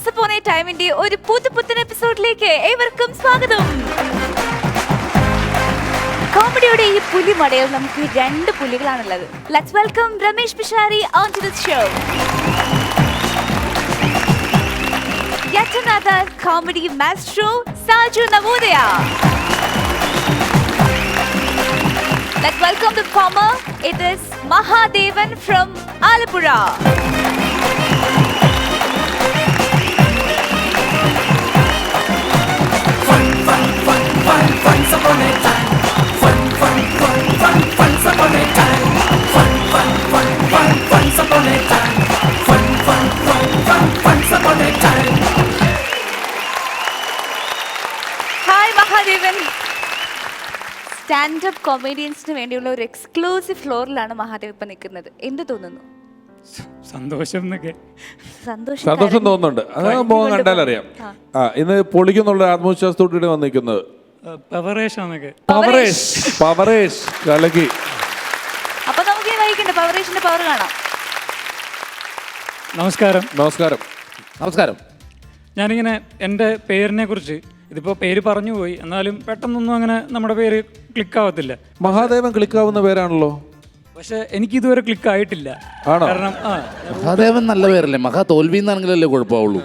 Once upon A ടൈമിന്റെ ഒരു പുതുപുത്തൻ എപ്പിസോഡിലേക്ക് ഏവർക്കും സ്വാഗതം. കോമഡിയുടെ ഈ പുലിമടയിൽ നമുക്ക് രണ്ട് പുലികളാണുള്ളത്. Let's welcome Ramesh Pishari on to the show. Yet another comedy maestro, Saju Navodaya. Let's welcome the performer. It is Mahadevan from Alapura. Fun, fun, fun, fun, fun, upon a time. Fun, fun, fun, fun, fun, upon a time. Fun, fun, fun, fun, fun, upon a time. Fun, fun, fun, fun, fun, upon a time. Hi Mahadevan. Standup കോമഡിയൻസിന് വേണ്ടിയുള്ള ഒരു exclusive ഫ്ലോറിലാണ് Mahadev ഇപ്പൊ നിൽക്കുന്നത്. എന്ത് തോന്നുന്നു? സന്തോഷം സന്തോഷം തോന്നുന്നുണ്ട്. അത് മുഖം കണ്ടാലറിയാം. ഇന്ന് പൊളിക്കുന്നുള്ള ആത്മവിശ്വാസത്തോടെ വന്നിരിക്കുന്നത് പവറേഷ് കലക്കി. അപ്പൊ നമുക്ക് വൈകിട്ട് പവറേഷിന്റെ പവർ കാണാം. നമസ്കാരം. ഞാനിങ്ങനെ എൻ്റെ പേരിനെ കുറിച്ച്, ഇതിപ്പോൾ പേര് പറഞ്ഞു പോയി, എന്നാലും പെട്ടെന്നൊന്നും അങ്ങനെ നമ്മുടെ പേര് ക്ലിക്കാവത്തില്ല. മഹാദേവൻ ക്ലിക്കാവുന്ന പേരാണല്ലോ, പക്ഷെ എനിക്ക് ഇതുവരെ ക്ലിക്ക് ആയിട്ടില്ല. കാരണം മഹാദേവൻ നല്ല പേരല്ലേ, മഹാ തോൽവി എന്നാണെങ്കിലല്ലേ കുഴപ്പമുള്ളൂ.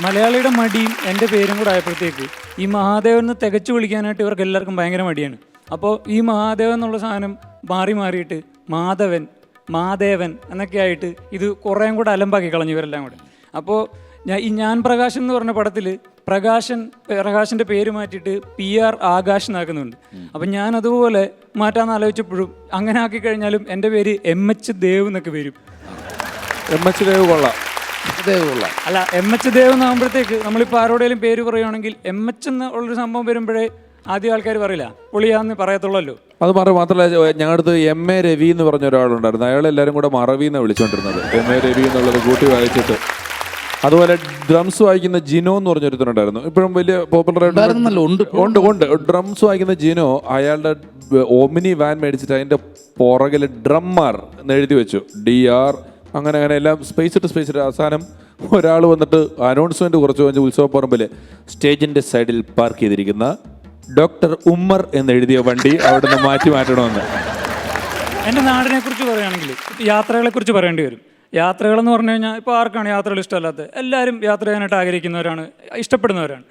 മലയാളിയുടെ മടിയും എൻ്റെ പേരും കൂടെ ആയപ്പോഴത്തേക്ക് ഈ മഹാദേവൻ തികച്ചു വിളിക്കാനായിട്ട് ഇവർക്ക് എല്ലാവർക്കും ഭയങ്കര മടിയാണ്. അപ്പോൾ ഈ മഹാദേവൻ എന്നുള്ള സാധനം മാറിയിട്ട് മാധേവൻ എന്നൊക്കെ ആയിട്ട് ഇത് കുറേയും കൂടെ അലമ്പാക്കി കളഞ്ഞു ഇവരെല്ലാം കൂടെ. അപ്പോൾ ഞാൻ പ്രകാശൻ എന്ന് പറഞ്ഞ പടത്തിൽ പ്രകാശിൻ്റെ പേര് മാറ്റിയിട്ട് PR ആകാശ് എന്നാക്കുന്നുണ്ട്. അപ്പം ഞാൻ അതുപോലെ മാറ്റാമെന്ന് ആലോചിച്ചപ്പോഴും അങ്ങനെ ആക്കി കഴിഞ്ഞാലും എൻ്റെ പേര് MH ദേവ് എന്നൊക്കെ വരും. MH ദേവ് കൊള്ളാം. അല്ല, MH ദേവ് എന്നാകുമ്പോഴത്തേക്ക് നമ്മളിപ്പോൾ ആരോടെങ്കിലും പേര് പറയുകയാണെങ്കിൽ MH എന്നുള്ളൊരു സംഭവം വരുമ്പോഴേ ആദ്യം ആൾക്കാർ പറയില്ല, പൊളിയാന്ന് പറയത്തുള്ളല്ലോ. അത് മാത്രമല്ല, ഞങ്ങളുടെ അടുത്ത് MA രവി എന്ന് പറഞ്ഞ ഒരാളുണ്ടായിരുന്നു. അയാളെല്ലാവരും കൂടെ മറവി എന്നാണ് വിളിച്ചുകൊണ്ടിരുന്നത്. MA രവി എന്നുള്ളത് കൂട്ടി വായിച്ചിട്ട്. അതുപോലെ ഡ്രംസ് വായിക്കുന്ന ജിനോ എന്ന് പറഞ്ഞൊരുത്തനുണ്ടായിരുന്നു, ഇപ്പോഴും വലിയ പോപ്പുലർ ഉണ്ട്. ഡ്രംസ് വായിക്കുന്ന ജിനോ അയാളുടെ ഓമിനി വാൻ മേടിച്ചിട്ട് അതിൻ്റെ പുറകിൽ ഡ്രമ്മർ എന്ന് എഴുതി വെച്ചു, DR അങ്ങനെ എല്ലാം സ്പേസ് ഇട്ട് അവസാനം ഒരാൾ വന്നിട്ട് അനൗൺസ്മെന്റ് കുറച്ച് കഴിഞ്ഞ് ഉത്സവപ്പറമ്പിൽ സ്റ്റേജിന്റെ സൈഡിൽ പാർക്ക് ചെയ്തിരിക്കുന്ന ഡോക്ടർ ഉമ്മർ എന്നെഴുതിയ വണ്ടി അവിടെ നിന്ന് മാറ്റണമെന്ന്. എൻ്റെ നാടിനെ കുറിച്ച് പറയുകയാണെങ്കിൽ യാത്രകളെ കുറിച്ച് പറയേണ്ടി വരും. യാത്രകളെന്ന് പറഞ്ഞു കഴിഞ്ഞാൽ ഇപ്പോൾ ആർക്കാണ് യാത്രകൾ ഇഷ്ടമല്ലാത്തത്? എല്ലാവരും യാത്ര ചെയ്യാനായിട്ട് ആഗ്രഹിക്കുന്നവരാണ്, ഇഷ്ടപ്പെടുന്നവരാണ്.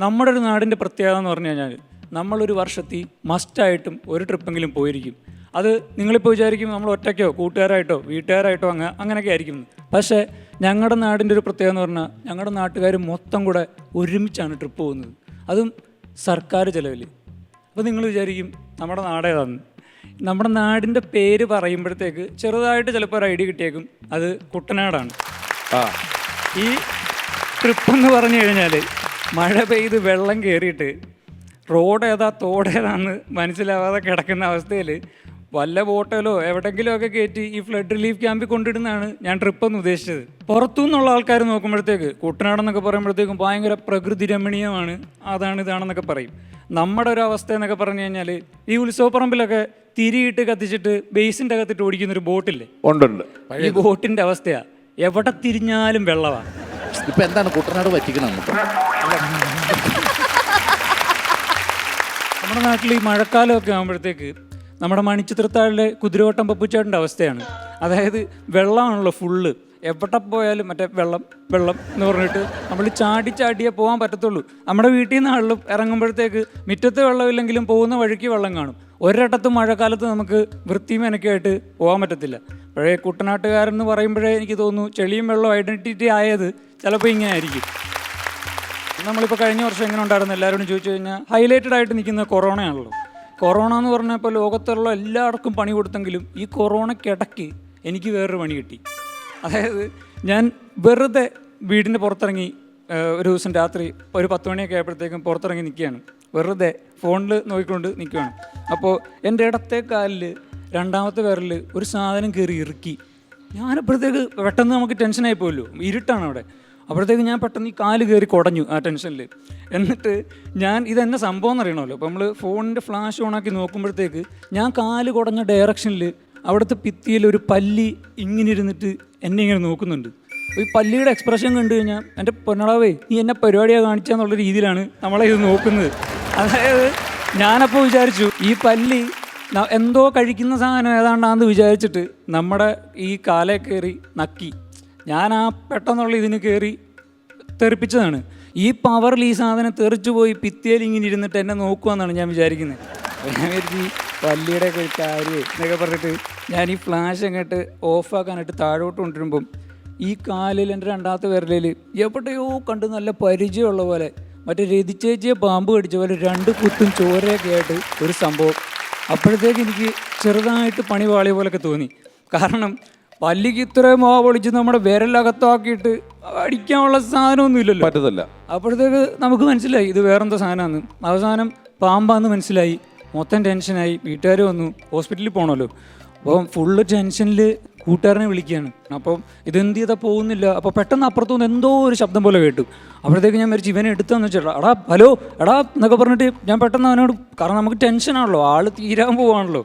നമ്മുടെ ഒരു നാടിൻ്റെ പ്രത്യേകത എന്ന് പറഞ്ഞു കഴിഞ്ഞാൽ നമ്മളൊരു വർഷത്തിൽ മസ്റ്റായിട്ടും ഒരു ട്രിപ്പെങ്കിലും പോയിരിക്കും. അത് നിങ്ങളിപ്പോൾ വിചാരിക്കും നമ്മൾ ഒറ്റയ്ക്കോ കൂട്ടുകാരായിട്ടോ വീട്ടുകാരായിട്ടോ അങ്ങനെയൊക്കെ ആയിരിക്കും. പക്ഷേ ഞങ്ങളുടെ നാടിൻ്റെ ഒരു പ്രത്യേകത എന്ന് പറഞ്ഞാൽ ഞങ്ങളുടെ നാട്ടുകാർ മൊത്തം കൂടെ ഒരുമിച്ചാണ് ട്രിപ്പ് പോകുന്നത്, അതും സർക്കാർ ചിലവിൽ. അപ്പോൾ നിങ്ങൾ വിചാരിക്കും നമ്മുടെ നാടേതാണ്. നമ്മുടെ നാടിൻ്റെ പേര് പറയുമ്പോഴത്തേക്ക് ചെറുതായിട്ട് ചിലപ്പോൾ ഒരു ഐഡിയ കിട്ടിയേക്കും, അത് കുട്ടനാടാണ്. ഈ ട്രിപ്പെന്ന് പറഞ്ഞു കഴിഞ്ഞാൽ മഴ പെയ്ത് വെള്ളം കയറിയിട്ട് റോഡ് ഏതാ തോടേതാന്ന് മനസ്സിലാവാതെ കിടക്കുന്ന അവസ്ഥയിൽ വല്ല ബോട്ടിലോ എവിടെയെങ്കിലും ഒക്കെ കയറ്റി ഈ ഫ്ലഡ് റിലീഫ് ക്യാമ്പിൽ കൊണ്ടിടുന്നതാണ് ഞാൻ ട്രിപ്പെന്ന് ഉദ്ദേശിച്ചത്. പുറത്തു നിന്നുള്ള ആൾക്കാർ നോക്കുമ്പോഴത്തേക്ക് കുട്ടനാടെന്നൊക്കെ പറയുമ്പോഴത്തേക്കും ഭയങ്കര പ്രകൃതി രമണീയമാണ്, ഇതാണെന്നൊക്കെ പറയും. നമ്മുടെ ഒരു അവസ്ഥ എന്നൊക്കെ പറഞ്ഞു കഴിഞ്ഞാൽ ഈ ഉത്സവപ്പറമ്പിലൊക്കെ തിരിയിട്ട് കത്തിച്ചിട്ട് ബേസിൻ്റെ അകത്തിട്ട് ഓടിക്കുന്നൊരു ബോട്ടില്ലേ, ഈ ബോട്ടിൻ്റെ അവസ്ഥയാ, എവിടെ തിരിഞ്ഞാലും വെള്ളമാണ്. ഇപ്പം എന്താണ് കുട്ടനാട് പറ്റിക്കണം? നമ്മുടെ നാട്ടിൽ ഈ മഴക്കാലമൊക്കെ ആകുമ്പോഴത്തേക്ക് നമ്മുടെ മണിച്ചിത്രത്താഴിലെ കുതിരവട്ടം പപ്പുച്ചേട്ടൻ്റെ അവസ്ഥയാണ്. അതായത് വെള്ളമാണല്ലോ ഫുള്ള്, എവിടെ പോയാലും മറ്റേ വെള്ളം എന്ന് പറഞ്ഞിട്ട് നമ്മൾ ചാടിയേ പോകാൻ പറ്റത്തുള്ളൂ. നമ്മുടെ വീട്ടിൽ നിന്ന് ഇറങ്ങുമ്പോഴത്തേക്ക് മുറ്റത്ത് വെള്ളമില്ലെങ്കിലും പോകുന്ന വഴിക്ക് വെള്ളം കാണും. ഒരിടത്തും മഴക്കാലത്ത് നമുക്ക് വൃത്തിമേനൊക്കെയായിട്ട് പോകാൻ പറ്റത്തില്ല. പഴയ കുട്ടനാട്ടുകാരെന്ന് പറയുമ്പോഴേ എനിക്ക് തോന്നുന്നു ചെളിയും വെള്ളവും ഐഡൻറ്റിറ്റി ആയത് ചിലപ്പോൾ ഇങ്ങനെ ആയിരിക്കും. നമ്മളിപ്പോൾ കഴിഞ്ഞ വർഷം എങ്ങനെ ഉണ്ടായിരുന്നു എല്ലാവരോടും ചോദിച്ചു കഴിഞ്ഞാൽ ഹൈലൈറ്റഡ് ആയിട്ട് നിൽക്കുന്ന കൊറോണയാണല്ലോ. കൊറോണ എന്ന് പറഞ്ഞാൽ ഇപ്പോൾ ലോകത്തുള്ള എല്ലാവർക്കും പണി കൊടുത്തെങ്കിലും ഈ കൊറോണയ്ക്കിടയ്ക്ക് എനിക്ക് വേറൊരു പണി കിട്ടി. അതായത് ഞാൻ വെറുതെ വീടിൻ്റെ പുറത്തിറങ്ങി ഒരു ദിവസം രാത്രി ഒരു 10 മണിയൊക്കെ ആയപ്പോഴത്തേക്കും പുറത്തിറങ്ങി നിൽക്കുകയാണ്, വെറുതെ ഫോണിൽ നോക്കിക്കൊണ്ട് നിൽക്കുകയാണ്. അപ്പോൾ എൻ്റെ ഇടത്തെ കാലിൽ രണ്ടാമത്തെ വിരലിൽ ഒരു സാധനം കയറി ഇറുക്കി. ഞാനപ്പോഴത്തേക്ക് പെട്ടെന്ന് നമുക്ക് ടെൻഷനായി പോയല്ലോ, ഇരുട്ടാണ് അവിടെ. അപ്പോഴത്തേക്ക് ഞാൻ പെട്ടെന്ന് ഈ കാല് കയറി കുടഞ്ഞു ആ ടെൻഷനിൽ. എന്നിട്ട് ഞാൻ ഇതെന്നെ സംഭവം എന്നറിയണമല്ലോ, അപ്പോൾ നമ്മൾ ഫോണിൻ്റെ ഫ്ലാഷ് ഓണാക്കി നോക്കുമ്പോഴത്തേക്ക് ഞാൻ കാല് കുടഞ്ഞ ഡയറക്ഷനിൽ അവിടുത്തെ ഭിത്തിയിൽ ഒരു പല്ലി ഇങ്ങനെ ഇരുന്നിട്ട് എന്നെ ഇങ്ങനെ നോക്കുന്നുണ്ട്. ഈ പല്ലിയുടെ എക്സ്പ്രഷൻ കണ്ടു കഴിഞ്ഞാൽ എൻ്റെ പൊന്നളവേ നീ എന്നെ പരിപാടിയാണ് കാണിച്ചാന്നുള്ള രീതിയിലാണ് നമ്മളെ ഇത് നോക്കുന്നത്. അതായത് ഞാനപ്പോൾ വിചാരിച്ചു ഈ പല്ലി എന്തോ കഴിക്കുന്ന സാധനം ഏതാണ്ടാന്ന് വിചാരിച്ചിട്ട് നമ്മുടെ ഈ കാലേ കയറി നക്കി. ഞാൻ ആ പെട്ടെന്നുള്ള ഇതിന് കയറി തെറിപ്പിച്ചതാണ്. ഈ പവറിൽ ഈ സാധനം തെറിച്ചു പോയി ഭിത്തിയിൽ ഇങ്ങനെ ഇരുന്നിട്ട് എന്നെ നോക്കുമെന്നാണ് ഞാൻ വിചാരിക്കുന്നത്. ഞാൻ വിചാരിച്ചു പല്ലിയുടെ ഒക്കെ ഒരു കാര്യം എന്നൊക്കെ പറഞ്ഞിട്ട് ഞാൻ ഈ ഫ്ലാഷ് അങ്ങോട്ട് ഓഫാക്കാനായിട്ട് താഴോട്ട് കൊണ്ടുവരുമ്പം ഈ കാലിൽ എൻ്റെ രണ്ടാമത്തെ വിരലിൽ എവിടെയോ കണ്ട് നല്ല പരിചയമുള്ള പോലെ മറ്റേ രതിച്ചേച്ചിയെ പാമ്പ് കടിച്ച പോലെ 2 കുത്തും ചോരയൊക്കെ ആയിട്ട് ഒരു സംഭവം. അപ്പോഴത്തേക്ക് എനിക്ക് ചെറുതായിട്ട് പണി പാളിയ പോലൊക്കെ തോന്നി. കാരണം പല്ലിക്ക് ഇത്രയും പൊളിച്ച് നമ്മുടെ വിരലകത്താക്കിയിട്ട് അടിക്കാനുള്ള സാധനമൊന്നും ഇല്ലല്ലോ, പറ്റത്തില്ല. അപ്പോഴത്തേക്ക് നമുക്ക് മനസ്സിലായി ഇത് വേറെന്തോ സാധനമാണ്. അവസാനം പാമ്പാന്ന് മനസ്സിലായി. മൊത്തം ടെൻഷനായി. വീട്ടുകാർ വന്നു, ഹോസ്പിറ്റലിൽ പോകണമല്ലോ. അപ്പം ഫുള്ള് ടെൻഷനിൽ കൂട്ടുകാരനെ വിളിക്കുകയാണ്. അപ്പം ഇതെന്ത് ചെയ്താൽ പോകുന്നില്ല. അപ്പോൾ പെട്ടെന്ന് അപ്പുറത്തുനിന്ന് എന്തോ ഒരു ശബ്ദം പോലെ കേട്ടു. അപ്പോഴത്തേക്ക് ഞാൻ മരിച്ചു ഇവനെ എടുത്താന്ന് വെച്ചാൽ എടാ ഹലോ എടാ എന്നൊക്കെ പറഞ്ഞിട്ട് ഞാൻ പെട്ടെന്ന് അവനോട്, കാരണം നമുക്ക് ടെൻഷനാണല്ലോ, ആള് തീരാൻ പോവാണല്ലോ.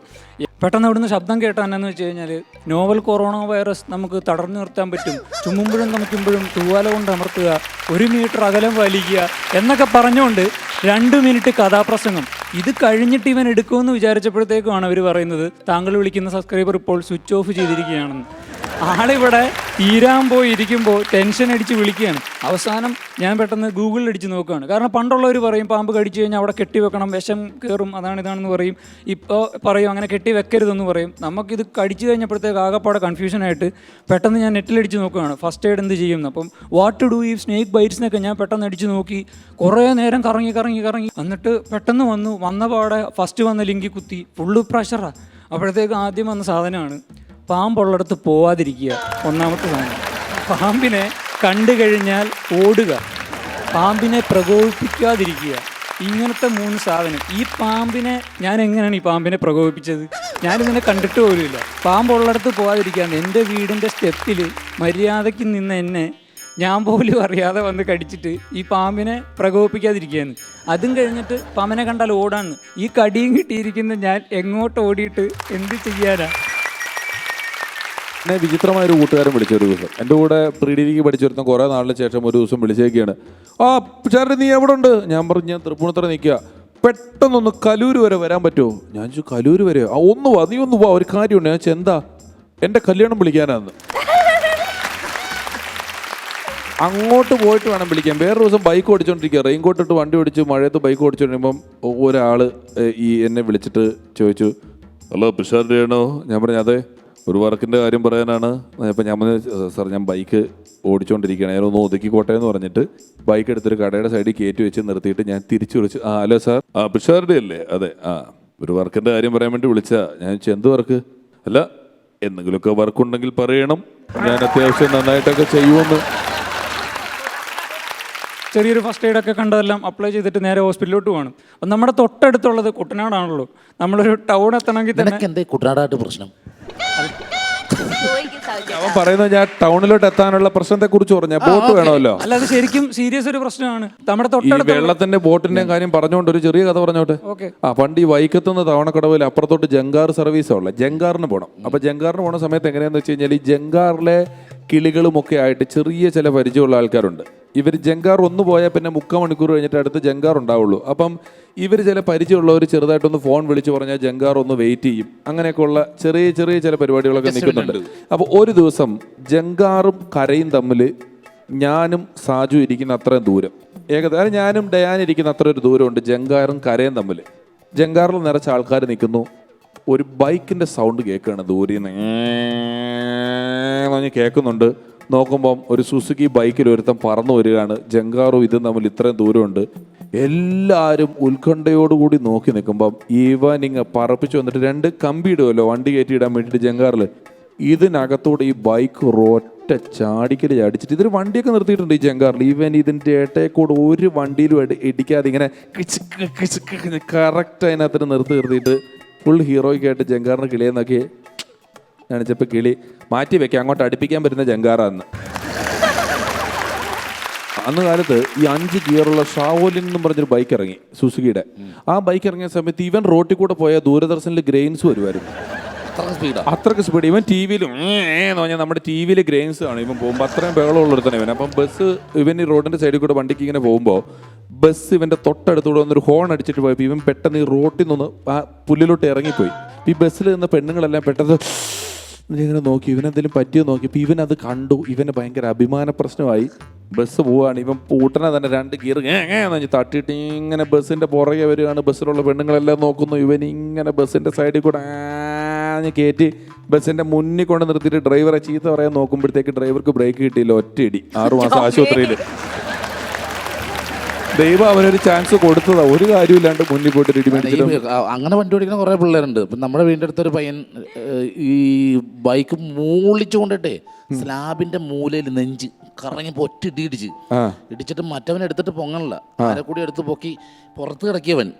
പെട്ടെന്ന് അവിടുന്ന് ശബ്ദം കേട്ടാനെന്ന് വെച്ച് കഴിഞ്ഞാൽ നോവൽ കൊറോണ വൈറസ് നമുക്ക് തടഞ്ഞു നിർത്താൻ പറ്റും, ചുമ്മുമ്പോഴും നമുക്കുമ്പോഴും തൂവാല കൊണ്ട് അമർത്തുക, 1 മീറ്റർ അകലം വലിക്കുക എന്നൊക്കെ പറഞ്ഞുകൊണ്ട് 2 മിനിറ്റ് കഥാപ്രസംഗം. ഇത് കഴിഞ്ഞിട്ട് ഇവൻ എടുക്കുമെന്ന് വിചാരിച്ചപ്പോഴത്തേക്കുമാണ് അവർ പറയുന്നത് താങ്കൾ വിളിക്കുന്ന സബ്സ്ക്രൈബർ ഇപ്പോൾ സ്വിച്ച് ഓഫ് ചെയ്തിരിക്കുകയാണെന്ന്. ആളിവിടെ തീരാൻ പോയി ഇരിക്കുമ്പോൾ ടെൻഷൻ അടിച്ച് വിളിക്കുകയാണ്. അവസാനം ഞാൻ പെട്ടെന്ന് ഗൂഗിളിൽ അടിച്ച് നോക്കുകയാണ്. കാരണം പണ്ടുള്ളവർ പറയും പാമ്പ് കടിച്ചു കഴിഞ്ഞാൽ അവിടെ കെട്ടി വെക്കണം, വിഷം കയറും, ഇതാണെന്ന് പറയും. ഇപ്പോൾ പറയും അങ്ങനെ കെട്ടി വെക്കരുതെന്ന് പറയും. നമുക്കിത് കടിച്ചു കഴിഞ്ഞപ്പോഴത്തേക്ക് ആകെപ്പാടെ കൺഫ്യൂഷനായിട്ട് പെട്ടെന്ന് ഞാൻ നെറ്റിലടിച്ച് നോക്കുകയാണ് ഫസ്റ്റ് എയ്ഡ് എന്ത് ചെയ്യുമെന്ന്. അപ്പം വാട്ട് ടു ഡു ഈ സ്നേക്ക് ബൈറ്റ്സിനൊക്കെ ഞാൻ പെട്ടെന്ന് അടിച്ച് നോക്കി. കുറേ നേരം കറങ്ങി എന്നിട്ട് പെട്ടെന്ന് വന്ന പാടെ ഫസ്റ്റ് വന്ന ലിങ്കി കുത്തി. ഫുള്ള് പ്രഷറാണ്. അപ്പോഴത്തേക്ക് ആദ്യം വന്ന സാധനമാണ് പാമ്പുള്ളിടത്ത് പോവാതിരിക്കുക. ഒന്നാമത്തെ സാധനം, പാമ്പിനെ കണ്ടു കഴിഞ്ഞാൽ ഓടുക, പാമ്പിനെ പ്രകോപിപ്പിക്കാതിരിക്കുക. ഇങ്ങനത്തെ 3 സാധനം. ഈ പാമ്പിനെ ഞാൻ എങ്ങനെയാണ് ഈ പാമ്പിനെ പ്രകോപിപ്പിച്ചത്? ഞാനിതിനെ കണ്ടിട്ട് പോലുമില്ല. പാമ്പുള്ളിടത്ത് പോകാതിരിക്കാൻ എൻ്റെ വീടിൻ്റെ സ്റ്റെപ്പിൽ മര്യാദയ്ക്ക് നിന്ന് എന്നെ ഞാൻ പോലും അറിയാതെ വന്ന് കടിച്ചിട്ട് ഈ പാമ്പിനെ പ്രകോപിപ്പിക്കാതിരിക്കുകയാണ്. അതും കഴിഞ്ഞിട്ട് പാമ്പിനെ കണ്ടാൽ ഓടാന്ന്. ഈ കടിയും കിട്ടിയിരിക്കുന്ന ഞാൻ എങ്ങോട്ട് ഓടിയിട്ട് എന്ത് ചെയ്യാനാ? എന്നെ വിചിത്രമായൊരു കൂട്ടുകാരൻ വിളിച്ച ഒരു ദിവസം, എൻ്റെ കൂടെ പ്രീ ഡിഗ്രിക്ക് പഠിച്ചിരുന്ന കുറേ നാളിന് ശേഷം ഒരു ദിവസം വിളിച്ചേക്കാണ്. ആ ചേട്ടൻ നീ എവിടെ ഉണ്ട്? ഞാൻ പറഞ്ഞു ഞാൻ തൃപ്പൂണിത്തറ നിൽക്കുക, പെട്ടെന്നൊന്ന് കലൂർ വരെ വരാൻ പറ്റുമോ? ഞാൻ ചോദിച്ചു കലൂർ വരെ? ആ ഒന്ന് വാ, നീ ഒന്ന് വാ, ഒരു കാര്യമുണ്ട്. ഞാൻ ചോദിച്ചു എന്താ? എൻ്റെ കല്യാണം വിളിക്കാനാന്ന്. അങ്ങോട്ട് പോയിട്ട് വേണം വിളിക്കാൻ. വേറെ ദിവസം ബൈക്ക് ഓടിച്ചോണ്ടിരിക്കുക, റെയിൻകോട്ട് ഇട്ട് വണ്ടി ഓടിച്ച് മഴയത്ത് ബൈക്ക് ഓടിച്ചോണ്ടിരിക്കുമ്പം ഒരാൾ ഈ എന്നെ വിളിച്ചിട്ട് ചോദിച്ചു, ഹലോ പിഷാരുടെ ആണോ? ഞാൻ പറഞ്ഞു അതെ, ഒരു വർക്കിൻ്റെ കാര്യം പറയാനാണ്. അപ്പം ഞാൻ പറഞ്ഞു സാർ ഞാൻ ബൈക്ക് ഓടിച്ചുകൊണ്ടിരിക്കുകയാണ്, ഞാനൊന്ന് ഒതുക്കിക്കോട്ടെ എന്ന് പറഞ്ഞിട്ട് ബൈക്ക് എടുത്തൊരു കടയുടെ സൈഡിൽ കയറ്റി വെച്ച് നിർത്തിയിട്ട് ഞാൻ തിരിച്ചു വിളിച്ചു, ആ ഹലോ സാർ, ആ പിഷാരുടെ അല്ലേ? അതെ, ആ ഒരു വർക്കിൻ്റെ കാര്യം പറയാൻ വേണ്ടി വിളിച്ചാ. ഞാൻ ചോദിച്ചു എന്ത് വർക്ക്? അല്ല എന്തെങ്കിലുമൊക്കെ വർക്കുണ്ടെങ്കിൽ പറയണം, ഞാൻ അത്യാവശ്യം നന്നായിട്ടൊക്കെ ചെയ്യുമെന്ന്. ചെറിയൊരു ഫസ്റ്റ് എയ്ഡൊക്കെ കണ്ടതെല്ലാം അപ്ലൈ ചെയ്തിട്ട് നേരെ ഹോസ്പിറ്റലിലോട്ട് പോകണം. അപ്പം നമ്മുടെ തൊട്ടടുത്തുള്ളത് കുട്ടനാടാണല്ലോ. നമ്മളൊരു ടൗൺ എത്തണമെങ്കിൽ തന്നെ എന്തേ കുട്ടനാടായിട്ട് പ്രശ്നം? അവൻ പറയുന്നത് ഞാൻ ടൗണിലോട്ട് എത്താനുള്ള പ്രശ്നത്തെ കുറിച്ച് പറഞ്ഞ ബോട്ട് വേണമല്ലോ. അല്ല അത് ശരിക്കും സീരിയസ് ഒരു പ്രശ്നമാണ്. നമ്മുടെ ഈ വെള്ളത്തിന്റെ ബോട്ടിന്റെയും കാര്യം പറഞ്ഞുകൊണ്ട് ഒരു ചെറിയ കഥ പറഞ്ഞോട്ടെ. പണ്ട് ഈ വൈക്കത്തുനിന്ന് തവണക്കടവിൽ അപ്പുറത്തോട്ട് ജങ്കാർ സർവീസാണ് ഉള്ളത്. ജങ്കാറിന് പോകണം. അപ്പൊ ജങ്കാറിന് പോണ സമയത്ത് എങ്ങനെയാന്ന് വെച്ച് കഴിഞ്ഞാൽ ഈ ജങ്കാറിലെ കിളികളുമൊക്കെ ആയിട്ട് ചെറിയ ചില പരിചയമുള്ള ആൾക്കാരുണ്ട്. ഇവർ ജങ്കാർ ഒന്ന് പോയാൽ പിന്നെ 3/4 മണിക്കൂർ കഴിഞ്ഞിട്ട് അടുത്ത് ജങ്കാർ ഉണ്ടാവുള്ളൂ. അപ്പം ഇവർ ചില പരിചയമുള്ളവർ ചെറുതായിട്ടൊന്ന് ഫോൺ വിളിച്ച് പറഞ്ഞാൽ ജങ്കാർ ഒന്ന് വെയിറ്റ് ചെയ്യും. അങ്ങനെയൊക്കെയുള്ള ചെറിയ ചെറിയ ചില പരിപാടികളൊക്കെ നിൽക്കുന്നുണ്ട്. അപ്പോൾ ഒരു ദിവസം ജങ്കാറും കരയും തമ്മിൽ ഞാനും സാജു ഇരിക്കുന്ന അത്രയും ദൂരം, ഏകദേശം ഞാനും ഡയാൻ ഇരിക്കുന്ന അത്ര ഒരു ദൂരമുണ്ട് ജങ്കാറും കരയും തമ്മിൽ. ജങ്കാറിൽ നിറച്ച ആൾക്കാർ നിൽക്കുന്നു. ഒരു ബൈക്കിൻ്റെ സൗണ്ട് കേൾക്കുകയാണ് ദൂരെ നിന്ന് കേൾക്കുന്നുണ്ട്. നോക്കുമ്പം ഒരു സുസുക്കി ബൈക്കിൽ ഒരുത്തം പറന്നു വരികയാണ്. ജങ്കാറും ഇതും തമ്മിൽ ഇത്രയും ദൂരമുണ്ട്. എല്ലാവരും ഉത്കണ്ഠയോടുകൂടി നോക്കി നിൽക്കുമ്പം ഇവനിങ്ങ് പറപ്പിച്ച് വന്നിട്ട് 2 കമ്പി ഇടുമല്ലോ വണ്ടി കയറ്റിയിടാൻ വേണ്ടിയിട്ട് ജങ്കാറിൽ, ഇതിനകത്തൂടെ ഈ ബൈക്ക് ഒറ്റ ചാടിക്കൽ ചാടിച്ചിട്ട് ഇതൊരു വണ്ടിയൊക്കെ നിർത്തിയിട്ടുണ്ട് ഈ ജങ്കാറിൽ. ഇവൻ ഇതിൻ്റെ ഇടയിൽ ഒരു വണ്ടിയിലും ഇടിക്കാതെ ഇങ്ങനെ കറക്റ്റ് അതിനകത്ത് നിർത്തിയിട്ട് ഫുൾ ഹീറോയ്ക്കായിട്ട് ജങ്കാറിന് കിളിയെന്നൊക്കെ കാണിച്ചപ്പോൾ കിളി മാറ്റി വെക്കാം, അങ്ങോട്ട് അടുപ്പിക്കാൻ പറ്റുന്ന ജങ്കാറാന്ന്. അന്ന് കാലത്ത് ഈ 5 ഗിയറുള്ള ഷാവോലിൻ എന്നും പറഞ്ഞൊരു ബൈക്ക് ഇറങ്ങി സുസുക്കിയുടെ. ആ ബൈക്ക് ഇറങ്ങിയ സമയത്ത് ഇവൻ റോട്ടിൽ കൂടെ പോയ ദൂരദർശനിൽ ഗ്രെയിൻസ് വരുമായിരുന്നു. അത്രക്ക് സ്പീഡ്. ഇവൻ ടി വിയിലും എന്ന് പറഞ്ഞാൽ നമ്മുടെ ടി വിയിൽ ഗ്രെയിൻസ് ആണ് ഇവൻ പോകുമ്പോൾ അത്രയും ബഹളമുള്ളൊരുത്തന്നെ ഇവൻ. അപ്പം ബസ് ഇവൻ ഈ റോഡിന്റെ സൈഡിൽ കൂടെ വണ്ടിക്ക് ഇങ്ങനെ പോകുമ്പോൾ ബസ് ഇവന്റെ തൊട്ടടുത്തൂടെ വന്നൊരു ഹോൺ അടിച്ചിട്ട് പോയപ്പോൾ ഇവൻ പെട്ടെന്ന് ഈ റോട്ടിൽ നിന്ന് ആ പുല്ലിലോട്ട് ഇറങ്ങിപ്പോയി. ഈ ബസ്സിൽ നിന്ന് പെണ്ണുങ്ങളെല്ലാം പെട്ടെന്ന് ഇങ്ങനെ നോക്കി ഇവനെന്തെങ്കിലും പറ്റിയോ നോക്കിയപ്പോൾ ഇവൻ അത് കണ്ടു. ഇവന് ഭയങ്കര അഭിമാന പ്രശ്നമായി. ബസ് പോവാണ്. ഇവൻ പൂട്ടനെ തന്നെ 2 ഗിയർ തട്ടിയിട്ട് ഇങ്ങനെ ബസ്സിന്റെ പുറകെ വരികയാണ്. ബസ്സിലുള്ള പെണ്ണുങ്ങളെല്ലാം നോക്കുന്നു. ഇവൻ ഇങ്ങനെ ബസ്സിന്റെ സൈഡിൽ കൂടെ കയറ്റി ബസ്സിന്റെ മുന്നിൽ കൊണ്ട് നിർത്തിയിട്ട് ഡ്രൈവറെ ചീത്ത പറയാൻ നോക്കുമ്പോഴത്തേക്ക് ഡ്രൈവർക്ക് ബ്രേക്ക് കിട്ടിയില്ല. ഒറ്റയിടി 6 മാസം ആശുപത്രിയിൽ. ദൈവം അവനൊരു ചാൻസ് കൊടുത്തതാ. ഒരു കാര്യമില്ലാണ്ട് മുന്നിൽ പോയിട്ട് ഇടിമേടിച്ചിട്ട്. അങ്ങനെ വണ്ടി ഓടിക്കുന്ന കുറേ പിള്ളേരുണ്ട്. ഇപ്പം നമ്മുടെ വീടിൻ്റെ അടുത്തൊരു പയ്യൻ ഈ ബൈക്ക് മൂളിച്ചു കൊണ്ടിട്ടേ സ്ലാബിന്റെ മൂലയിൽ നെഞ്ച് കറങ്ങിപ്പോ ഒറ്റ ഇടിച്ചിട്ട് മറ്റവൻ എടുത്തിട്ട് പൊങ്ങണില്ല. ആരെ കൂടി എടുത്ത് പൊക്കി പുറത്ത് കിടക്കിയവൻ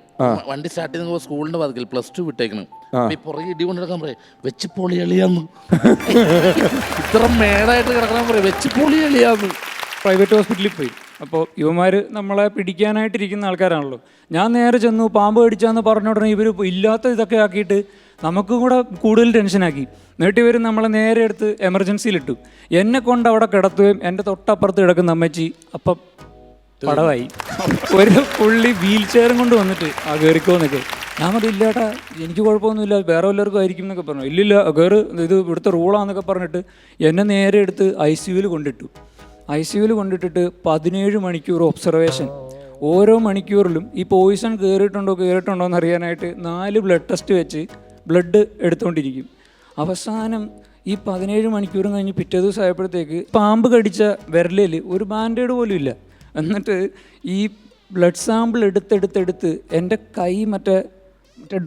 വണ്ടി സ്റ്റാർട്ട് ചെയ്ത് സ്കൂളിന്റെ പതിക്കൽ +2 വിട്ടേക്കണം. ഈ പുറകെ ഇടി കൊണ്ടെടുക്കാൻ പറയും വെച്ച് പൊളി എളിയാന്ന്. ഇത്ര മേടായിട്ട് കിടക്കാൻ പറയും വെച്ച് പൊളി എളിയാന്ന്. പ്രൈവറ്റ് ഹോസ്പിറ്റലിൽ പോയി. അപ്പോൾ യുവമാർ നമ്മളെ പിടിക്കാനായിട്ടിരിക്കുന്ന ആൾക്കാരാണല്ലോ. ഞാൻ നേരെ ചെന്നു പാമ്പ് കടിച്ചാന്ന് പറഞ്ഞ ഉടനെ ഇവർ ഇല്ലാത്ത ഇതൊക്കെ ആക്കിയിട്ട് നമുക്കും കൂടെ കൂടുതൽ ടെൻഷനാക്കി. എന്നിട്ട് ഇവർ നമ്മളെ നേരെ എടുത്ത് എമർജൻസിയിലിട്ടു. എന്നെ കൊണ്ട് അവിടെ കിടത്തുകയും എൻ്റെ തൊട്ടപ്പുറത്ത് കിടക്കുന്ന അമ്മച്ചി അപ്പം പടവായി. ഒരു പുള്ളി വീൽ ചെയറും കൊണ്ട് വന്നിട്ട് കയറിക്കോന്നൊക്കെ. ഞാൻ പറഞ്ഞു ഇല്ലേട്ടാ എനിക്ക് കുഴപ്പമൊന്നുമില്ല വേറെ വല്ലവർക്കും ആയിരിക്കും എന്നൊക്കെ പറഞ്ഞു. ഇല്ലില്ല കയറ് ഇത് ഇവിടുത്തെ റൂളാന്നൊക്കെ പറഞ്ഞിട്ട് എന്നെ നേരെ എടുത്ത് ICUവിൽ കൊണ്ടിട്ടു. ICUവിൽ കൊണ്ടിട്ടിട്ട് 17 മണിക്കൂർ ഒബ്സർവേഷൻ. ഓരോ മണിക്കൂറിലും ഈ പോയിസൺ കയറിയിട്ടുണ്ടോ എന്ന് അറിയാനായിട്ട് 4 ബ്ലഡ് ടെസ്റ്റ് വെച്ച് ബ്ലഡ് എടുത്തുകൊണ്ടിരിക്കും. അവസാനം ഈ 17 മണിക്കൂറും കഴിഞ്ഞ് പിറ്റേ ദിവസം ആയപ്പോഴത്തേക്ക് പാമ്പ് കടിച്ച വിരലിൽ ഒരു ബാൻഡേഡ് പോലും ഇല്ല. എന്നിട്ട് ഈ ബ്ലഡ് സാമ്പിൾ എടുത്തെടുത്ത് എൻ്റെ കൈ മറ്റേ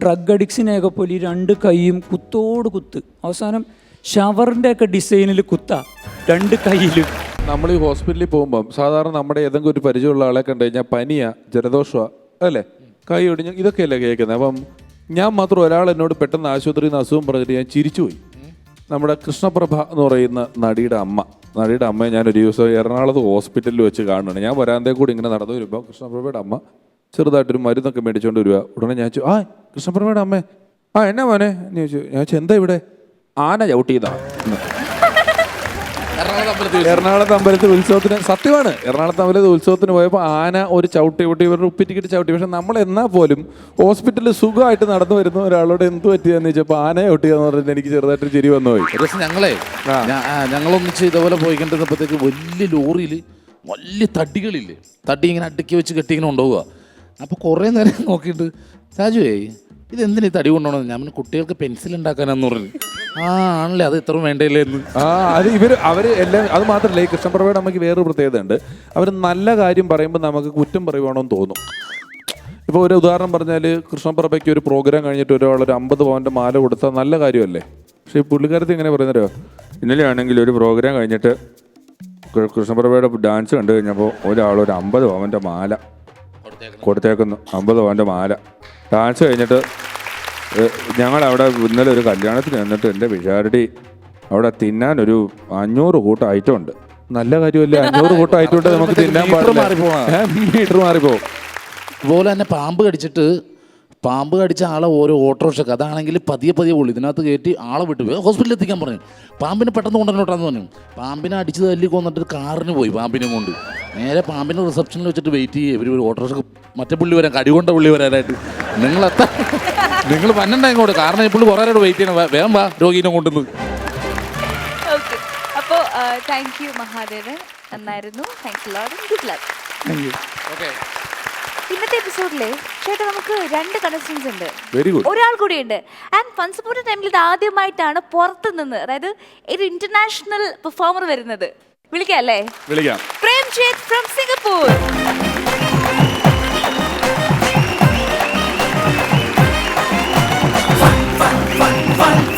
ഡ്രഗ് അഡിക്സിനെയൊക്കെ പോലെ ഈ 2 കൈയും കുത്തോട് കുത്ത്. അവസാനം ഷവറിൻ്റെ ഒക്കെ ഡിസൈനിൽ കുത്താ 2 കൈയിലും. നമ്മൾ ഈ ഹോസ്പിറ്റലിൽ പോകുമ്പം സാധാരണ നമ്മുടെ ഏതെങ്കിലും ഒരു പരിചയമുള്ള ആളെ കണ്ടു കഴിഞ്ഞാൽ പനിയാ ജലദോഷമാ അല്ലേ കൈ ഒടിഞ്ഞ് ഇതൊക്കെയല്ലേ കേൾക്കുന്നത്. അപ്പം ഞാൻ മാത്രം ഒരാൾ എന്നോട് പെട്ടെന്ന് ആശുപത്രിയിൽ നിന്ന് അസുഖം പറഞ്ഞിട്ട് ഞാൻ ചിരിച്ചുപോയി. നമ്മുടെ കൃഷ്ണപ്രഭ എന്ന് പറയുന്ന നടിയുടെ അമ്മയെ ഞാനൊരു ദിവസം എറണാകുളത്ത് ഹോസ്പിറ്റലിൽ വെച്ച് കാണുകയാണ്. ഞാൻ വരാന്തേ കൂടി ഇങ്ങനെ നടന്നു വരുമ്പോൾ കൃഷ്ണപ്രഭയുടെ അമ്മ ചെറുതായിട്ടൊരു മരുന്നൊക്കെ മേടിച്ചുകൊണ്ട് വരിക. ഉടനെ ഞാൻ ചോദിച്ചു കൃഷ്ണപ്രഭയുടെ അമ്മേ എന്നാ മോനെ എന്ന് ചോദിച്ചു. ഞാൻ ചോദിച്ചു എന്താ ഇവിടെ? ആന ചവിട്ടിയതാ. എറണാകുളത്ത് അമ്പലത്തിൽ ഉത്സവത്തിന് സത്യമാണ്. എറണാകുളത്ത് അമ്പലത്തിൽ ഉത്സവത്തിന് പോയപ്പോൾ ആന ഒരു ചവിട്ടി ഇവരുടെ ഉപ്പിറ്റിക്കിട്ട് ചവിട്ടി. പക്ഷെ നമ്മൾ എന്നാൽ പോലും ഹോസ്പിറ്റലിൽ സുഖമായിട്ട് നടന്നു വരുന്ന ഒരാളോട് എന്ത് പറ്റിയാന്ന് ചോദിച്ചപ്പോൾ ആന ചവിട്ടിയാന്ന് പറഞ്ഞിട്ട് എനിക്ക് ചെറുതായിട്ട് ചിരി വന്നു പോയി. ഒരു ദിവസം ഞങ്ങളൊന്നിച്ച് ഇതുപോലെ പോയിക്കൊണ്ടിരുന്നപ്പോഴത്തേക്ക് വലിയ ലോറിയിൽ വലിയ തടികളില്ലേ തടി ഇങ്ങനെ അടുക്കി വെച്ച് കെട്ടി ഇങ്ങനെ കൊണ്ടുപോവുക. അപ്പോൾ കുറേ നേരം നോക്കിയിട്ട് സാജുവേ ഇതെന്തിനാ തടി കൊണ്ടുപോകണമെന്ന്. ഞാൻ കുട്ടികൾക്ക് പെൻസിൽ ഉണ്ടാക്കാനാന്ന് പറഞ്ഞു. ആണല്ലേ അത് ഇത്ര വേണ്ടല്ലേ എന്ന്. അത് അവര് എല്ലാം അത് മാത്രമല്ല ഈ കൃഷ്ണപ്രഭയുടെ അമ്മയ്ക്ക് വേറൊരു പ്രത്യേകത ഉണ്ട്. അവർ നല്ല കാര്യം പറയുമ്പോൾ നമുക്ക് കുറ്റം പറയുവാണെന്ന് തോന്നും. ഇപ്പോൾ ഒരു ഉദാഹരണം പറഞ്ഞാൽ കൃഷ്ണപ്രഭയ്ക്ക് ഒരു പ്രോഗ്രാം കഴിഞ്ഞിട്ട് ഒരാളൊരു 50 പവൻ്റെ മാല കൊടുത്താൽ നല്ല കാര്യമല്ലേ. പക്ഷേ ഈ പുള്ളിക്കാരത്തി എങ്ങനെ പറയുന്നല്ലോ ഇന്നലെ ആണെങ്കിൽ ഒരു പ്രോഗ്രാം കഴിഞ്ഞിട്ട് കൃഷ്ണപ്രഭയുടെ ഡാൻസ് കണ്ടു കഴിഞ്ഞപ്പോൾ ഒരാളൊരു 50 പവൻ്റെ മാല കൊടുത്തേക്കുന്നു. 50 പവൻ്റെ മാല ഡാൻസ് കഴിഞ്ഞിട്ട് ഞങ്ങളവിടെ ഇന്നലെ ഒരു കല്യാണത്തിന് ചെന്നിട്ട് എൻ്റെ വിചാരടി അവിടെ തിന്നാൻ ഒരു 500 കൂട്ടം ഐറ്റം ഉണ്ട്. നല്ല കാര്യമല്ലേ 500 കൂട്ടം ഐറ്റം ഉണ്ട് നമുക്ക് തിന്നാൻ മീറ്റർ മാറിപ്പോവും. അതുപോലെ തന്നെ പാമ്പ് കടിച്ച ആളെ ഓരോ ഓട്ടോറിക്ഷക്ക് അതാണെങ്കിൽ പതിയെ ഉള്ളു ഇതിനകത്ത് കയറ്റി ആളെ വിട്ടു ഹോസ്പിറ്റലിൽ എത്തിക്കാൻ പറഞ്ഞു. പാമ്പിനെ പെട്ടെന്ന് കൊണ്ടുവന്നോട്ടാന്ന് പറഞ്ഞു. പാമ്പിനെ അടിച്ച് തല്ലി കൊന്നിട്ട് കാറിന് പോയി പാമ്പിനെ കൊണ്ട്. നേരെ പാമ്പിനെ റിസപ്ഷനിൽ വെച്ചിട്ട് വെയിറ്റ് ചെയ്യുക. ഇവർ ഒരു ഓട്ടോറിക്ഷക്ക് മറ്റേ പുള്ളി വരാൻ കടികൊണ്ട പുള്ളി വരാനായിട്ട്. നിങ്ങൾ പന്നണ്ട ഇങ്ങോട്ട് കാരണം ഈ പുള്ളി കുറേ നേരം വെയിറ്റ് ചെയ്യണം. വേഗം വാ രോഗീനെ കൊണ്ടുവന്ന്. അപ്പോൾ താങ്ക് യു മഹാദേവൻ. നന്നായിരുന്നു. Thanks lot and good luck. ഇന്നത്തെ എപ്പിസോഡില് ചേട്ടാ നമുക്ക് 2 കണ്ടസ്റ്റൻസ് ഉണ്ട്. ഒരാൾ കൂടിയുണ്ട്. ആൻഡ് ഫൺ സപ്പോർട്ട് ടൈമിൽ ഇത് ആദ്യമായിട്ടാണ് പുറത്തു നിന്ന് അതായത് ഒരു ഇന്റർനാഷണൽ പെർഫോമർ വരുന്നത്. വിളിക്കാം അല്ലേ? വിളിക്കാം. Premjith from Singapore.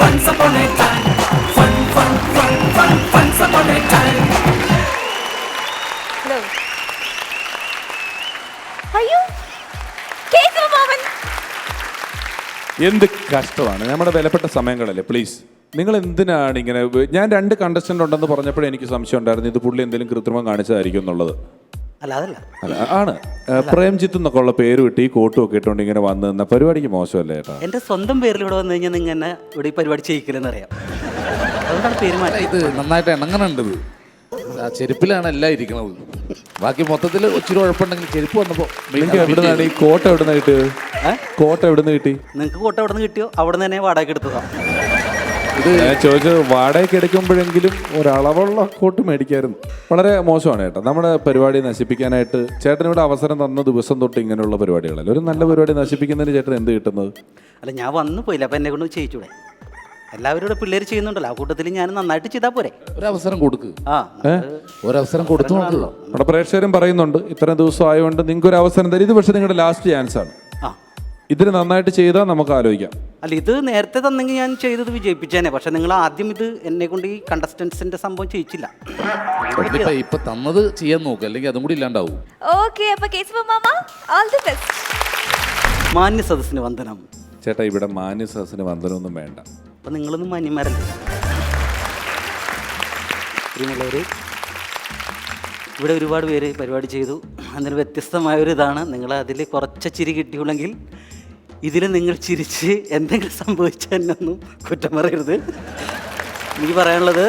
Once upon a time, once upon a time. Hello. അയ്യോ കേക്ക് മാമൻ. എന്ത് കഷ്ടമാണ് നമ്മുടെ വിലപ്പെട്ട സമയങ്ങളല്ലേ. പ്ലീസ് നിങ്ങൾ എന്തിനാണ് ഇങ്ങനെ ഞാൻ 2 കണ്ടസ്റ്റന്റ് ഉണ്ടെന്ന് പറഞ്ഞപ്പോഴേ എനിക്ക് സംശയം ഉണ്ടായിരുന്നു ഇത് പുള്ളി എന്തെങ്കിലും കൃത്രിമം കാണിച്ചതായിരിക്കും എന്നുള്ളത്. അല്ല അതല്ല. അല്ല ആണ് പ്രേംജിത്ത് എന്നൊക്കെ ഉള്ള പേര് കിട്ടി കോട്ടും ഒക്കെ ഇട്ടുകൊണ്ട് ഇങ്ങനെ വന്ന് നിന്ന പരിപാടിക്ക് മോശമല്ലേ ചേട്ടാ? എൻ്റെ സ്വന്തം പേരിൽ ഇവിടെ വന്നു കഴിഞ്ഞാൽ നിങ്ങൾ എന്നെ ഇവിടെ ഈ പരിപാടി ചെയ്യിക്കില്ലെന്ന് അറിയാം. അതുകൊണ്ടാണ് പേര് മാറ്റി. ഇത് നന്നായിട്ട് ഇണങ്ങണുണ്ട്. ആ ചെരുപ്പിലാണ് എല്ലാം ഇരിക്കണത്. ബാക്കി മൊത്തത്തിൽ ഒത്തിരി കുഴപ്പമുണ്ടെങ്കിൽ ചെരുപ്പ് വന്നപ്പോൾ നിങ്ങൾക്ക് എവിടെ നിന്നാണ് ഈ കോട്ട എവിടെ നിന്ന് കിട്ടിയത്? കോട്ട എവിടെ നിന്ന് കിട്ടി? നിങ്ങൾക്ക് കോട്ട എവിടെ നിന്ന് കിട്ടിയോ അവിടെ നിന്ന് തന്നെ വാടക എടുത്തതാണ്. ഞാൻ ചോദിച്ചത് വാടകയ്ക്ക് എടുക്കുമ്പോഴെങ്കിലും ഒരളവുള്ള കോട്ട് മേടിക്കായിരുന്നു. വളരെ മോശമാണ് ചേട്ടാ. നമ്മുടെ പരിപാടി നശിപ്പിക്കാനായിട്ട് ചേട്ടനിവിടെ അവസരം തന്ന ദിവസം തൊട്ട് ഇങ്ങനെയുള്ള പരിപാടികളല്ല. ഒരു നല്ല പരിപാടി നശിപ്പിക്കുന്നതിന് ചേട്ടൻ എന്ത് കിട്ടുന്നത്? അല്ല ഞാൻ വന്നു പോയില്ല, അപ്പം എന്നെ കൊണ്ട് ചെയ്യിച്ചൂടെ? എല്ലാവരും ഇവിടെ പിള്ളേർ ചെയ്യുന്നുണ്ടല്ലോ, ആ കൂട്ടത്തിൽ ഞാൻ നന്നായിട്ട് ചെയ്താൽ പോരെ? ഒരവസരം കൊടുക്ക്. ആ ഒരവസരം കൊടുത്തു നോക്കുക. നമ്മുടെ പ്രേക്ഷകരും പറയുന്നുണ്ട് ഇത്രയും ദിവസം ആയതുകൊണ്ട് നിങ്ങൾക്ക് ഒരു അവസരം തരും. ഇത് പക്ഷേ നിങ്ങളുടെ ലാസ്റ്റ് ചാൻസ് ആണ്. ആ ഇതിന് നന്നായിട്ട് ചെയ്താൽ നമുക്ക് ആലോചിക്കാം. അല്ല ഇത് നേരത്തെ തന്നെങ്കിൽ ഞാൻ ചെയ്തത് വിജയിപ്പിച്ചേനെ. പക്ഷെ നിങ്ങൾ ആദ്യം ഇത് എന്നെ കൊണ്ട് ഈ കണ്ടസ്റ്റൻസിന്റെ സംഭവം ചെയ്യിച്ചില്ല. ഇപ്പൊ തന്നത് ചെയ്യാൻ നോക്കുക, അല്ലെങ്കിൽ അതും കൂടി ഇല്ലാണ്ടാവും. ഓക്കെ, അപ്പൊ കേശവ മാമ ഓൾ ദി ബെസ്റ്റ്. മാന്യ സദസ്സിന് വന്ദനം. ചേട്ടാ ഇവിടെ മാന്യ സദസ്സിന് വന്ദനമൊന്നും വേണ്ട. അപ്പം നിങ്ങളൊന്നും മാന്യന്മാരല്ലേ? പ്രിയമുള്ളവർ, ഇവിടെ ഒരുപാട് പേര് പരിപാടി ചെയ്തു. അതിന് വ്യത്യസ്തമായൊരിതാണ്. നിങ്ങൾ അതിൽ കുറച്ച് ചിരി കിട്ടിയുള്ളെങ്കിൽ ഇതിൽ നിങ്ങൾ ചിരിച്ച് എന്തെങ്കിലും സംഭവിച്ചാൽ എന്നൊന്നും കുറ്റം പറയരുത്. എനിക്ക് പറയാനുള്ളത്,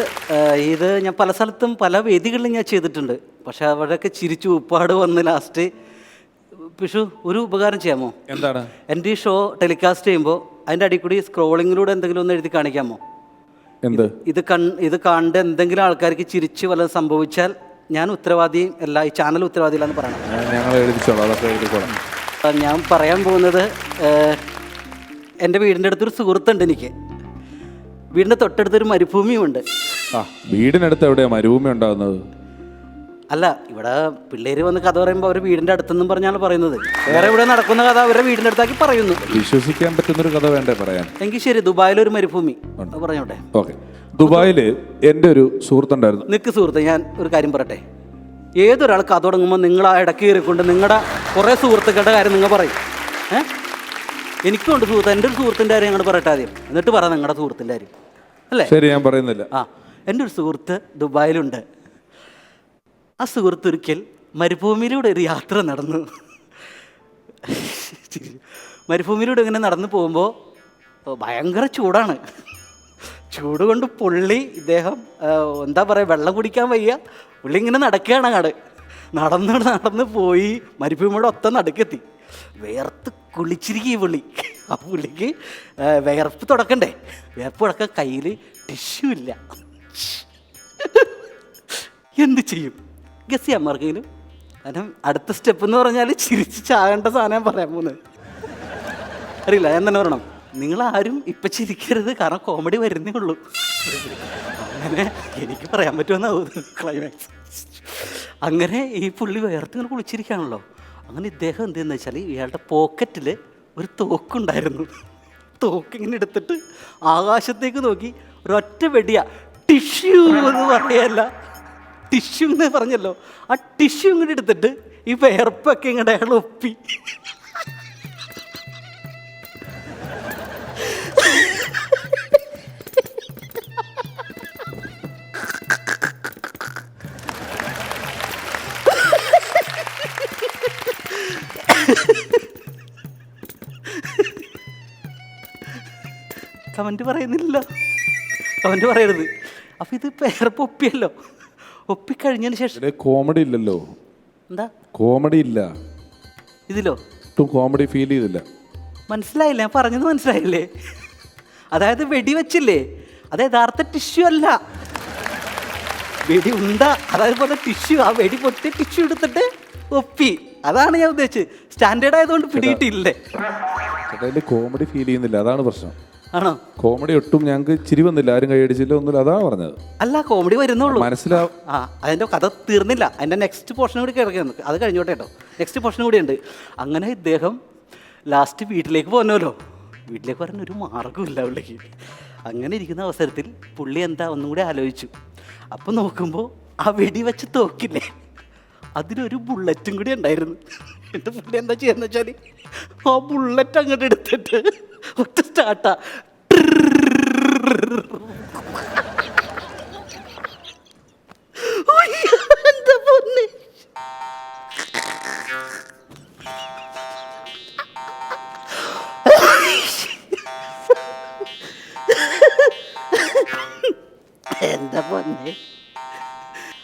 ഇത് ഞാൻ പല സ്ഥലത്തും പല വേദികളിലും ഞാൻ ചെയ്തിട്ടുണ്ട്. പക്ഷെ അവിടെയൊക്കെ ചിരിച്ചു ഉപ്പാട് വന്ന് ലാസ്റ്റ് പിഷു ഒരു ഉപകാരം ചെയ്യാമോ? എന്താണ്? എൻ്റെ ഈ ഷോ ടെലികാസ്റ്റ് ചെയ്യുമ്പോൾ അതിൻ്റെ അടിയിൽ കൂടി സ്ക്രോളിങ്ങിലൂടെ എന്തെങ്കിലും ഒന്ന് എഴുതി കാണിക്കാമോ? എന്ത്? ഇത് കണ്ട് എന്തെങ്കിലും ആൾക്കാർക്ക് ചിരിച്ച് വല്ലതും സംഭവിച്ചാൽ ഞാൻ ഉത്തരവാദിയും അല്ല, ഈ ചാനൽ ഉത്തരവാദിയില്ലാന്ന് പറയണം. ഞങ്ങൾ എഴുതിച്ചോളാം, അതൊക്കെ എഴുതിക്കോളാം. ഞാൻ പറയാൻ പോകുന്നത്, എൻ്റെ വീടിൻ്റെ അടുത്തൊരു സുഹൃത്തുണ്ട് എനിക്ക്. വീടിൻ്റെ തൊട്ടടുത്തൊരു മരുഭൂമിയുമുണ്ട്. ആ, വീടിനടുത്ത് എവിടെയാണ് മരുഭൂമി ഉണ്ടാകുന്നത്? അല്ല, ഇവിടെ പിള്ളേർ വന്ന് കഥ പറയുമ്പോൾ അവർ വീടിൻ്റെ അടുത്തെന്നും പറഞ്ഞാണ് പറയുന്നത്. വേറെ ഇവിടെ നടക്കുന്ന കഥ അവരുടെ വീടിൻ്റെ അടുത്താക്കി പറയുന്നു. വിശ്വസിക്കാൻ പറ്റുന്നൊരു കഥ വേണ്ടേ പറയാൻ? എങ്കിൽ ശരി, ദുബായിലൊരു മരുഭൂമി പറഞ്ഞോട്ടെ. ഓക്കെ. ദുബായിൽ എൻ്റെ ഒരു സുഹൃത്തുണ്ടായിരുന്നു. നിൽക്ക് സുഹൃത്ത്, ഞാൻ ഒരു കാര്യം പറയട്ടെ. ഏതൊരാൾ കഥ തുടങ്ങുമ്പോൾ നിങ്ങൾ ആ ഇടയ്ക്ക് കയറിക്കൊണ്ട് നിങ്ങളുടെ കുറേ സുഹൃത്തുക്കളുടെ കാര്യം നിങ്ങൾ പറയും. എനിക്കുണ്ട് സുഹൃത്ത്, എൻ്റെ ഒരു സുഹൃത്തിൻ്റെ കാര്യം ഞങ്ങൾ പറയട്ടെ ആദ്യം, എന്നിട്ട് പറ നിങ്ങളുടെ സുഹൃത്തിൻ്റെ കാര്യം, അല്ലേ? ശരി, ഞാൻ പറയുന്നില്ല. എൻ്റെ ഒരു സുഹൃത്ത് ദുബായിലുണ്ട്. ആ സുഹൃത്ത് ഒരിക്കൽ മരുഭൂമിയിലൂടെ ഒരു യാത്ര നടന്നു. മരുഭൂമിയിലൂടെ ഇങ്ങനെ നടന്നു പോകുമ്പോൾ ഭയങ്കര ചൂടാണ്. ചൂട് കൊണ്ട് ഇദ്ദേഹം എന്താ പറയുക, വെള്ളം കുടിക്കാൻ വയ്യ. പുള്ളി ഇങ്ങനെ നടക്കുകയാണ്. നടന്ന് പോയി മരുഭൂമിയുടെ ഒത്ത നടുക്കെത്തി. വേർത്ത് കുളിച്ചിരിക്കും പുള്ളി. ആ പുള്ളിക്ക് വിയർപ്പ് തുടക്കണ്ടേ? വിയർപ്പ് തുടക്കാൻ കയ്യിൽ ടിഷ്യൂ ഇല്ല. എന്ത് ചെയ്യും? ഗസ് ചെയ്യാൻ മാർക്കെങ്കിലും. കാരണം അടുത്ത സ്റ്റെപ്പ് എന്ന് പറഞ്ഞാൽ ചിരിച്ച് ചാകേണ്ട സാധനം പറയാൻ പോകുന്നത്. അറിയില്ല, ഞാൻ തന്നെ പറയണം, നിങ്ങളാരും ഇപ്പം ചിരിക്കരുത്, കാരണം കോമഡി വരുന്നേ ഉള്ളൂ. അങ്ങനെ എനിക്ക് പറയാൻ പറ്റുമെന്നാവും ക്ലൈമാക്സ്. അങ്ങനെ ഈ പുള്ളി വേർത്തിങ്ങനെ കുളിച്ചിരിക്കുകയാണല്ലോ. അങ്ങനെ ഇദ്ദേഹം എന്തെന്ന് വെച്ചാൽ ഇയാളുടെ പോക്കറ്റിൽ ഒരു തോക്കുണ്ടായിരുന്നു. തോക്കിങ്ങനെ എടുത്തിട്ട് ആകാശത്തേക്ക് നോക്കി ഒരൊറ്റ വെടിയാ. ടിഷ്യൂ എന്ന് പറയല്ല, ടിഷ്യൂ എന്ന് പറഞ്ഞല്ലോ. ആ ടിഷ്യൂ ഇങ്ങനെ എടുത്തിട്ട് ഈ വേർപ്പൊക്കെ ഇങ്ങോട്ട് അയാൾ ഒപ്പി. കമൻറ്റ് പറയുന്നില്ല, കമൻറ്റ് പറയരുത്. അപ്പം ഇത് വേർപ്പ് ഒപ്പിയല്ലോ. ഒപ്പിക്കഴിഞ്ഞതിന് ശേഷം കോമഡി ഇല്ലല്ലോ. എന്താ കോമഡി ഇല്ല ഇതിലോ? കോമഡി ഫീൽ ചെയ്തില്ല. മനസ്സിലായില്ലേ? ഞാൻ പറഞ്ഞത് മനസ്സിലായില്ലേ? അതായത് വെടി വെച്ചില്ലേ, അത് യഥാർത്ഥ ടിഷ്യൂ അല്ല, വെടി ഉണ്ട. അതായത് പോലെ ടിഷ്യൂ, ആ വെടി പൊട്ടി ടിഷ്യൂ എടുത്തിട്ട് ഒപ്പി. അതാണ് ഞാൻ ഉദ്ദേശിച്ചത്. സ്റ്റാൻഡേർഡ് ആയതുകൊണ്ട് പിടിയിട്ടില്ലേ? കോമഡി ഫീൽ ചെയ്യുന്നില്ല, അതാണ് പ്രശ്നം. ആണോ? കോമഡി ഒട്ടും ഞങ്ങൾക്ക് ചിരി വന്നില്ല, ആരും കൈയടിച്ചില്ല, ഒന്നുമില്ല, അതാണ് പറഞ്ഞത്. അല്ല, കോമഡി വരുന്നുള്ളൂ, മനസ്സിലാവും. അതിൻ്റെ കഥ തീർന്നില്ല. അതിൻ്റെ നെക്സ്റ്റ് പോർഷൻ കൂടി കിടക്കുന്നു, അത് കഴിഞ്ഞോട്ടെ കേട്ടോ. നെക്സ്റ്റ് പോർഷൻ കൂടി ഉണ്ട്. അങ്ങനെ ഇദ്ദേഹം ലാസ്റ്റ് വീട്ടിലേക്ക് പോകണമല്ലോ. വീട്ടിലേക്ക് വരാൻ ഒരു മാർഗ്ഗമില്ല പുള്ളിക്ക്. അങ്ങനെ ഇരിക്കുന്ന അവസരത്തിൽ പുള്ളി എന്താ ഒന്നും കൂടി ആലോചിച്ചു. അപ്പം നോക്കുമ്പോൾ ആ വെടി വെച്ച് തോക്കില്ലേ, അതിനൊരു ബുള്ളറ്റും കൂടി ഉണ്ടായിരുന്നു. എന്നിട്ട് പുള്ളി എന്താ ചെയ്യാന്ന് വെച്ചാൽ ആ ബുള്ളറ്റ് അങ്ങോട്ട് എടുത്തിട്ട് ഒറ്റ സ്റ്റാർട്ടാ. എന്താ പൊന്നെ,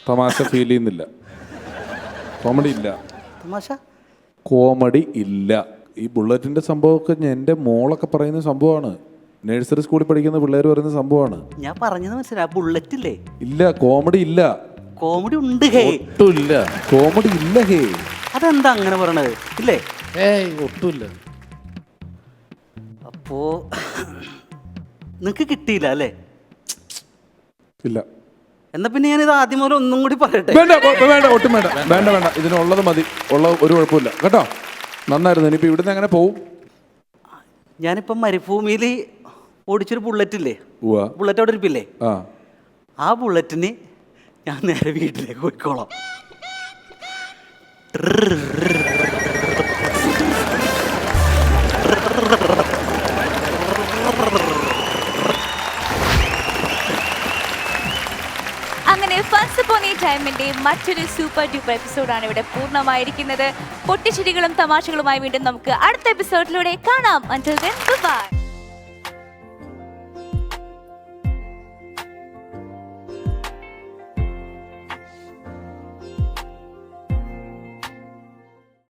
തമാശ ഫീൽ ചെയ്യുന്നില്ല. കോമഡി ഇല്ല. തമാശ കോമഡി ഇല്ല. ഈ ബുള്ളറ്റിന്റെ സംഭവമൊക്കെ എൻ്റെ മോളൊക്കെ പറയുന്ന സംഭവമാണ്. നഴ്സറി സ്കൂളിൽ പഠിക്കുന്ന പിള്ളേർ പറയുന്ന സംഭവമാണ്. ഞാൻ പറഞ്ഞത് മനസ്സിലായി. ബുള്ളറ്റ് ഇല്ലേ? ഇല്ല, കോമഡി ഇല്ല. കോമഡി ഉണ്ട് ഹേ. ഒട്ടുമില്ല. കോമഡി ഇല്ല ഹേ. അതെന്താ അങ്ങനെ പറയണത്? ഇല്ലേ? ഏയ് ഒട്ടുമില്ല. അപ്പോ നിങ്ങക്ക് കിട്ടിയില്ല അല്ലേ? ഇല്ല. എന്നാ പിന്നെ ഞാനിത് ആദ്യം മുതൽ ഒന്നും കൂടി പറയട്ടെ. വേണ്ട വേണ്ട, ഒട്ടും വേണ്ട. വേണ്ട വേണ്ട, ഇതിനുള്ളത് മതി. ഉള്ള ഒരു കുഴപ്പമില്ല കേട്ടോ. നന്നായിരുന്നു. ഇനിയിപ്പോൾ ഇവിടുന്ന് എങ്ങനെ പോവും? ഞാനിപ്പം മരുഭൂമിയിൽ ഓടിച്ചൊരു ബുള്ളറ്റ് ഇല്ലേ? ഉവ്വ. ബുള്ളറ്റ് അവിടെ ഇരിപ്പില്ലേ? ആ ആ ബുള്ളറ്റിന് ഞാൻ നേരെ വീട്ടിലേക്ക് പോയിക്കോളാം. അങ്ങനെ ഫൺസ് അപ്പോൺ എ ടൈമിന്റെ മറ്റൊരു സൂപ്പർ ഡ്യൂപ്പർ എപ്പിസോഡാണ് ഇവിടെ പൂർണ്ണമായിരിക്കുന്നത്. പൊട്ടിച്ചിരികളും തമാശകളുമായി വീണ്ടും നമുക്ക് അടുത്ത എപ്പിസോഡിലൂടെ കാണാം. Until then, bye bye.